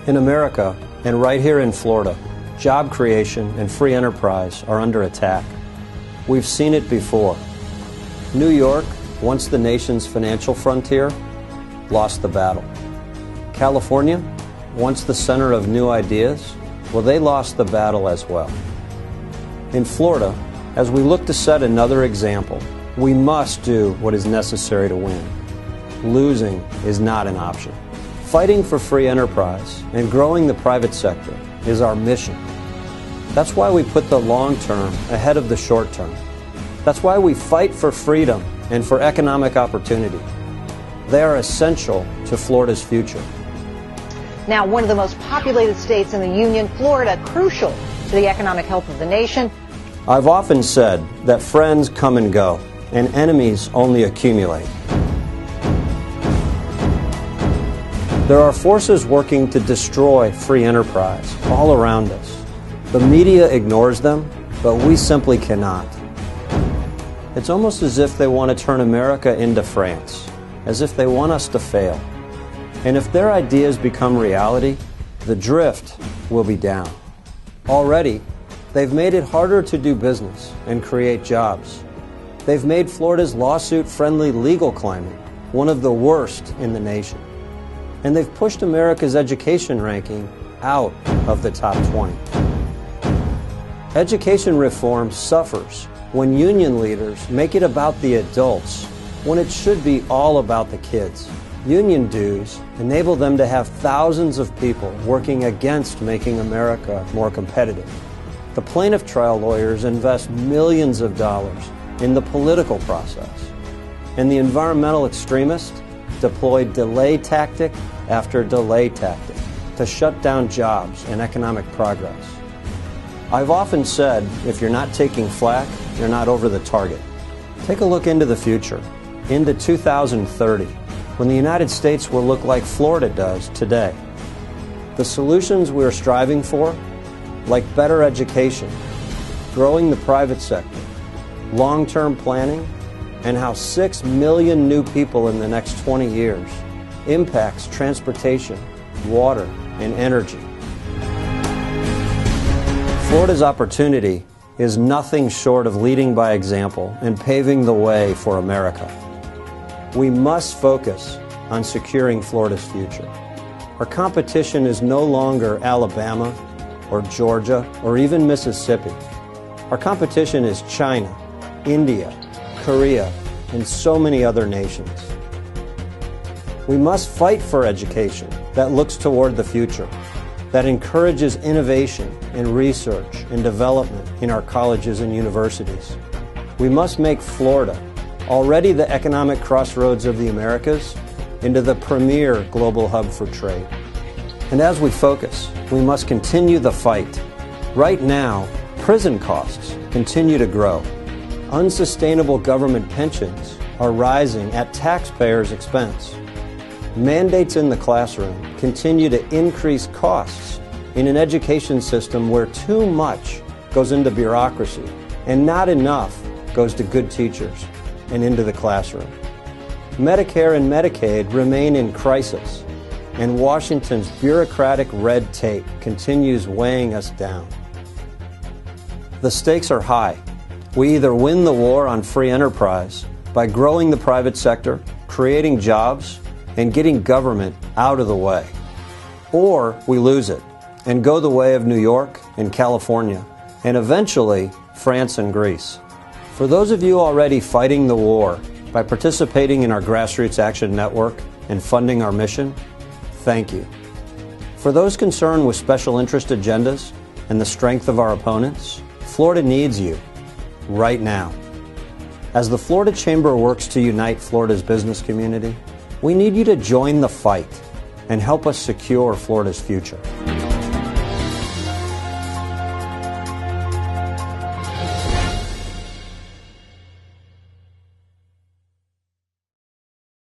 In America, and right here in Florida, job creation and free enterprise are under attack. We've seen it before. New York, once the nation's financial frontier, lost the battle. California, once the center of new ideas, well, they lost the battle as well. In Florida, as we look to set another example, we must do what is necessary to win. Losing is not an option. Fighting for free enterprise and growing the private sector is our mission. That's why we put the long term ahead of the short term. That's why we fight for freedom and for economic opportunity. They are essential to Florida's future. Now, one of the most populated states in the Union, Florida, crucial to the economic health of the nation. I've often said that friends come and go, and enemies only accumulate. There are forces working to destroy free enterprise all around us. The media ignores them, but we simply cannot. It's almost as if they want to turn America into France, as if they want us to fail. And if their ideas become reality, the drift will be down. Already, they've made it harder to do business and create jobs. They've made Florida's lawsuit-friendly legal climate one of the worst in the nation. And they've pushed America's education ranking out of the top 20. Education reform suffers when union leaders make it about the adults when it should be all about the kids. Union dues enable them to have thousands of people working against making America more competitive. The plaintiff trial lawyers invest millions of dollars in the political process, and the environmental extremists deploy delay tactic after delay tactic to shut down jobs and economic progress. I've often said, if you're not taking flack, you're not over the target. Take a look into the future, into 2030, when the United States will look like Florida does today. The solutions we're striving for, like better education, growing the private sector, long-term planning, and how 6 million new people in the next 20 years impacts transportation, water, and energy. Florida's opportunity is nothing short of leading by example and paving the way for America. We must focus on securing Florida's future. Our competition is no longer Alabama or Georgia or even Mississippi. Our competition is China, India, Korea, and so many other nations. We must fight for education that looks toward the future, that encourages innovation and research and development in our colleges and universities. We must make Florida, already the economic crossroads of the Americas, into the premier global hub for trade. And as we focus, we must continue the fight. Right now, prison costs continue to grow. Unsustainable government pensions are rising at taxpayers' expense. Mandates in the classroom continue to increase costs in an education system where too much goes into bureaucracy and not enough goes to good teachers and into the classroom. Medicare and Medicaid remain in crisis, and Washington's bureaucratic red tape continues weighing us down. The stakes are high. We either win the war on free enterprise by growing the private sector, creating jobs, and getting government out of the way, or we lose it and go the way of New York and California, and eventually France and Greece. For those of you already fighting the war by participating in our Grassroots Action Network and funding our mission, thank you. For those concerned with special interest agendas and the strength of our opponents, Florida needs you right now. As the Florida Chamber works to unite Florida's business community, we need you to join the fight and help us secure Florida's future.